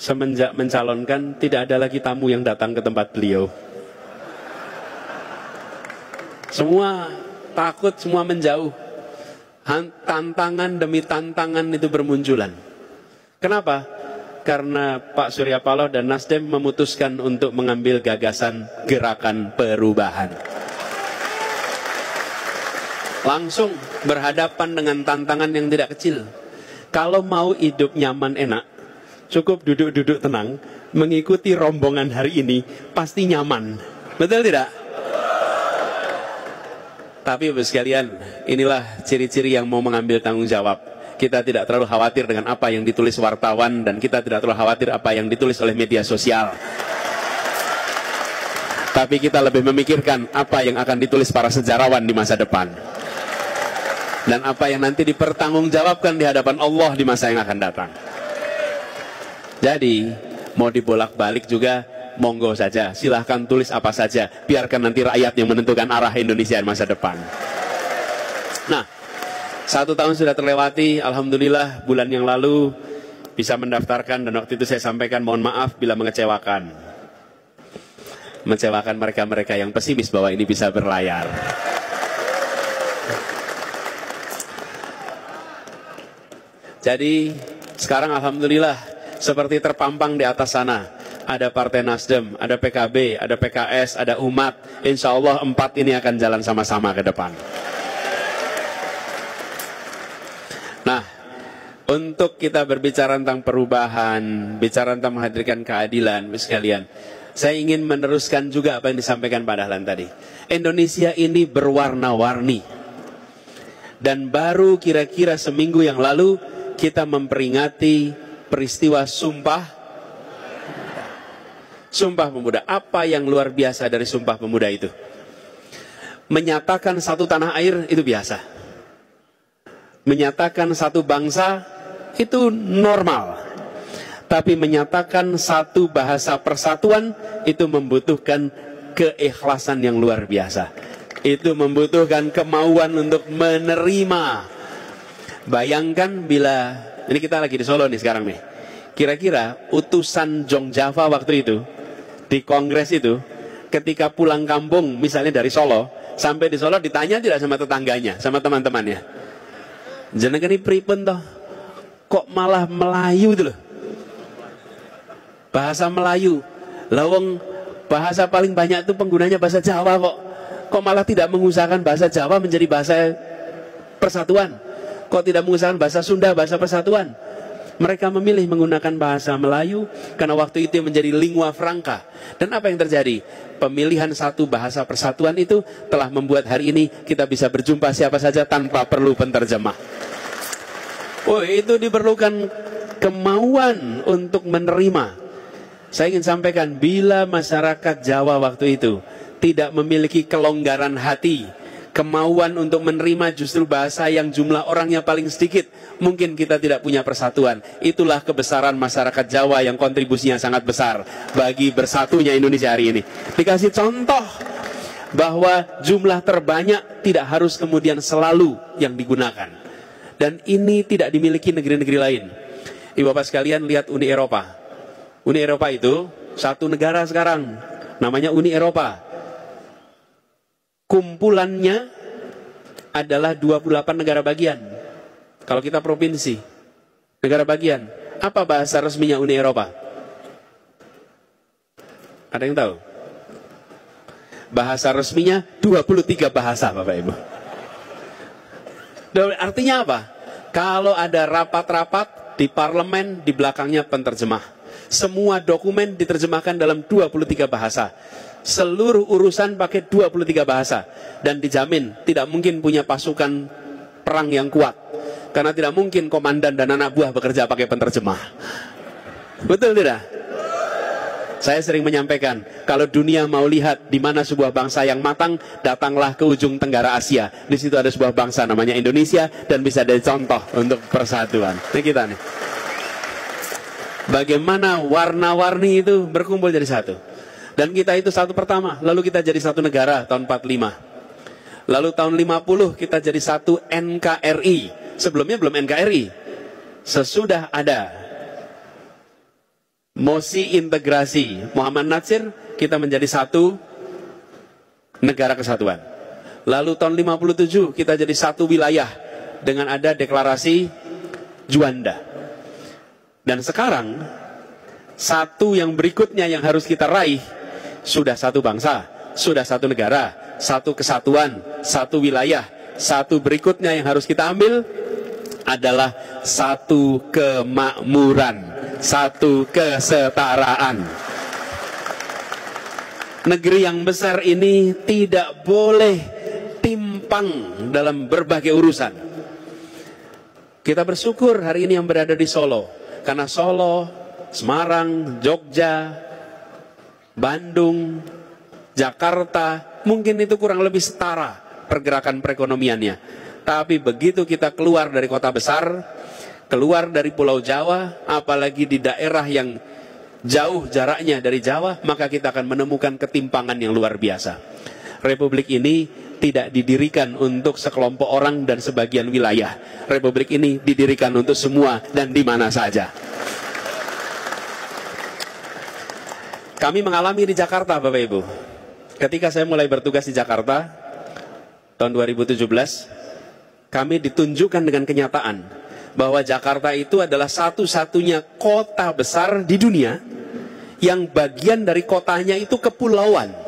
semenjak mencalonkan tidak ada lagi tamu yang datang ke tempat beliau. Semua takut, semua menjauh. Tantangan demi tantangan itu bermunculan. Kenapa? Karena Pak Surya Paloh dan Nasdem memutuskan untuk mengambil gagasan gerakan perubahan. Langsung berhadapan dengan tantangan yang tidak kecil. Kalau mau hidup nyaman enak, cukup duduk-duduk tenang, mengikuti rombongan hari ini, pasti nyaman. Betul tidak? Tapi Bapak sekalian, inilah ciri-ciri yang mau mengambil tanggung jawab. Kita tidak terlalu khawatir dengan apa yang ditulis wartawan, dan kita tidak terlalu khawatir apa yang ditulis oleh media sosial. Tapi kita lebih memikirkan apa yang akan ditulis para sejarawan di masa depan. Dan apa yang nanti dipertanggungjawabkan di hadapan Allah di masa yang akan datang. Jadi, mau dibolak-balik juga, monggo saja, silahkan tulis apa saja, biarkan nanti rakyat yang menentukan arah Indonesia di masa depan. Nah, 1 tahun sudah terlewati, alhamdulillah bulan yang lalu bisa mendaftarkan, dan waktu itu saya sampaikan mohon maaf bila mengecewakan mereka-mereka yang pesimis bahwa ini bisa berlayar. Jadi sekarang alhamdulillah seperti terpampang di atas sana, ada Partai Nasdem, ada PKB, ada PKS, ada Umat. Insya Allah 4 ini akan jalan sama-sama ke depan. Nah, untuk kita berbicara tentang perubahan, bicara tentang menghadirkan keadilan, sekalian, saya ingin meneruskan juga apa yang disampaikan Pak Dahlan tadi. Indonesia ini berwarna-warni. Dan baru kira-kira seminggu yang lalu kita memperingati peristiwa Sumpah Pemuda. Apa yang luar biasa dari Sumpah Pemuda itu? Menyatakan satu tanah air itu biasa. Menyatakan satu bangsa itu normal. Tapi menyatakan satu bahasa persatuan itu membutuhkan keikhlasan yang luar biasa. Itu membutuhkan kemauan untuk menerima. Bayangkan bila, ini kita lagi di Solo nih sekarang nih, kira-kira utusan Jong Java waktu itu di kongres itu, ketika pulang kampung misalnya dari Solo, sampai di Solo ditanya tidak sama tetangganya, sama teman-temannya, jenengan ini pripun toh, kok malah Melayu itu loh, bahasa Melayu, lawang bahasa paling banyak itu penggunanya bahasa Jawa kok malah tidak mengusahakan bahasa Jawa menjadi bahasa persatuan. Kok tidak mengusahakan bahasa Sunda, bahasa persatuan? Mereka memilih menggunakan bahasa Melayu karena waktu itu menjadi lingua franca. Dan apa yang terjadi? Pemilihan satu bahasa persatuan itu telah membuat hari ini kita bisa berjumpa siapa saja tanpa perlu penterjemah. Oh, itu diperlukan kemauan untuk menerima. Saya ingin sampaikan, bila masyarakat Jawa waktu itu tidak memiliki kelonggaran hati, kemauan untuk menerima justru bahasa yang jumlah orangnya paling sedikit, mungkin kita tidak punya persatuan. Itulah kebesaran masyarakat Jawa yang kontribusinya sangat besar bagi bersatunya Indonesia hari ini. Dikasih contoh bahwa jumlah terbanyak tidak harus kemudian selalu yang digunakan. Dan ini tidak dimiliki negeri-negeri lain. Ibu bapak sekalian, lihat Uni Eropa. Uni Eropa itu satu negara sekarang, namanya Uni Eropa. Kumpulannya adalah 28 negara bagian. Kalau kita provinsi, negara bagian. Apa bahasa resminya Uni Eropa? Ada yang tahu? Bahasa resminya 23 bahasa, Bapak Ibu. Artinya apa? Kalau ada rapat-rapat di parlemen, di belakangnya penterjemah. Semua dokumen diterjemahkan dalam 23 bahasa. Seluruh urusan pakai 23 bahasa. Dan dijamin tidak mungkin punya pasukan perang yang kuat, karena tidak mungkin komandan dan anak buah bekerja pakai penterjemah. Betul tidak? Saya sering menyampaikan, kalau dunia mau lihat di mana sebuah bangsa yang matang, datanglah ke ujung tenggara Asia. Di situ ada sebuah bangsa namanya Indonesia, dan bisa jadi contoh untuk persatuan. Ini kita nih. Bagaimana warna-warni itu berkumpul jadi satu. Dan kita itu satu pertama, lalu kita jadi satu negara tahun 45. Lalu tahun 50 kita jadi satu NKRI. Sebelumnya belum NKRI. Sesudah ada mosi integrasi Muhammad Natsir, kita menjadi satu negara kesatuan. Lalu tahun 57 kita jadi satu wilayah dengan ada deklarasi Juanda. Dan sekarang satu yang berikutnya yang harus kita raih, sudah satu bangsa, sudah satu negara, satu kesatuan, satu wilayah. Satu berikutnya yang harus kita ambil adalah satu kemakmuran, satu kesetaraan. Negeri yang besar ini tidak boleh timpang dalam berbagai urusan. Kita bersyukur hari ini yang berada di Solo, karena Solo, Semarang, Jogja, Bandung, Jakarta, mungkin itu kurang lebih setara pergerakan perekonomiannya. Tapi begitu kita keluar dari kota besar, keluar dari Pulau Jawa, apalagi di daerah yang jauh jaraknya dari Jawa, maka kita akan menemukan ketimpangan yang luar biasa. Republik ini tidak didirikan untuk sekelompok orang dan sebagian wilayah. Republik ini didirikan untuk semua dan di mana saja. Kami mengalami di Jakarta, Bapak Ibu. Ketika saya mulai bertugas di Jakarta, tahun 2017, kami ditunjukkan dengan kenyataan bahwa Jakarta itu adalah satu-satunya kota besar di dunia yang bagian dari kotanya itu kepulauan.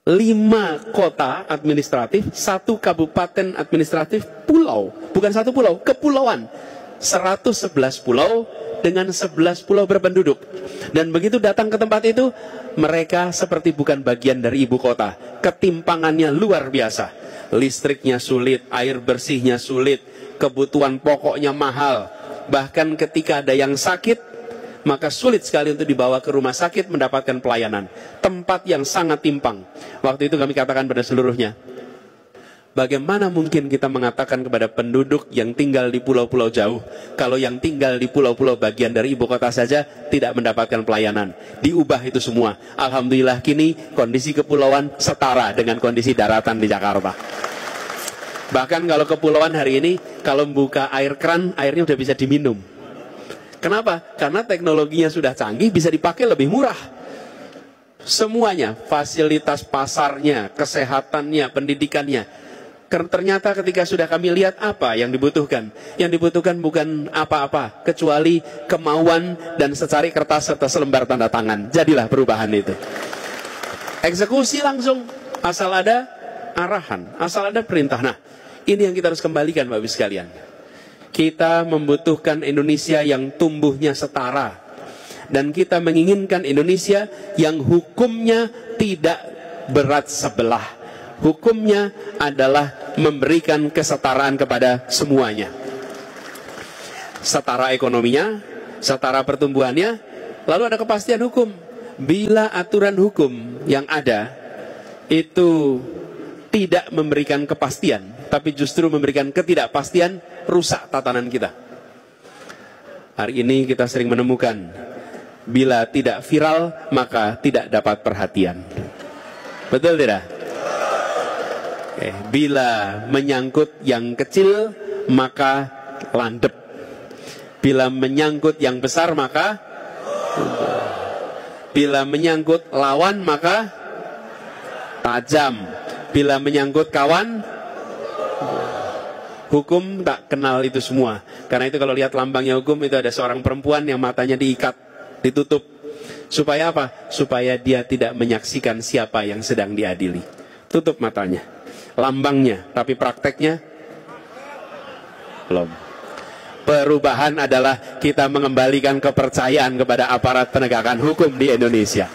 5 kota administratif, 1 kabupaten administratif pulau. Bukan satu pulau, kepulauan. 111 pulau dengan 11 pulau berpenduduk. Dan begitu datang ke tempat itu, mereka seperti bukan bagian dari ibu kota. Ketimpangannya luar biasa. Listriknya sulit, air bersihnya sulit, kebutuhan pokoknya mahal. Bahkan ketika ada yang sakit, maka sulit sekali untuk dibawa ke rumah sakit mendapatkan pelayanan. Tempat yang sangat timpang. Waktu itu kami katakan pada seluruhnya, bagaimana mungkin kita mengatakan kepada penduduk yang tinggal di pulau-pulau jauh, kalau yang tinggal di pulau-pulau bagian dari ibu kota saja tidak mendapatkan pelayanan. Diubah itu semua. Alhamdulillah kini kondisi kepulauan setara dengan kondisi daratan di Jakarta. Bahkan kalau kepulauan hari ini, kalau membuka air keran, airnya udah bisa diminum. Kenapa? Karena teknologinya sudah canggih, bisa dipakai lebih murah. Semuanya, fasilitas pasarnya, kesehatannya, pendidikannya. Ternyata ketika sudah kami lihat apa yang dibutuhkan. Yang dibutuhkan bukan apa-apa, kecuali kemauan dan secari kertas serta selembar tanda tangan. Jadilah perubahan itu. Eksekusi langsung, asal ada arahan, asal ada perintah. Nah, ini yang kita harus kembalikan Bapak Ibu sekalian. Kita membutuhkan Indonesia yang tumbuhnya setara. Dan kita menginginkan Indonesia yang hukumnya tidak berat sebelah. Hukumnya adalah memberikan kesetaraan kepada semuanya. Setara ekonominya, setara pertumbuhannya, lalu ada kepastian hukum. Bila aturan hukum yang ada itu tidak memberikan kepastian, tapi justru memberikan ketidakpastian, rusak tatanan kita. Hari ini kita sering menemukan, bila tidak viral, maka tidak dapat perhatian. Betul tidak? Bila menyangkut yang kecil, maka landep. Bila menyangkut yang besar, maka bila menyangkut lawan, maka tajam. Bila menyangkut kawan, hukum tak kenal itu semua. Karena itu kalau lihat lambangnya hukum, itu ada seorang perempuan yang matanya diikat, ditutup. Supaya apa? Supaya dia tidak menyaksikan siapa yang sedang diadili. Tutup matanya, lambangnya, tapi prakteknya belum. Perubahan adalah kita mengembalikan kepercayaan kepada aparat penegakan hukum di Indonesia.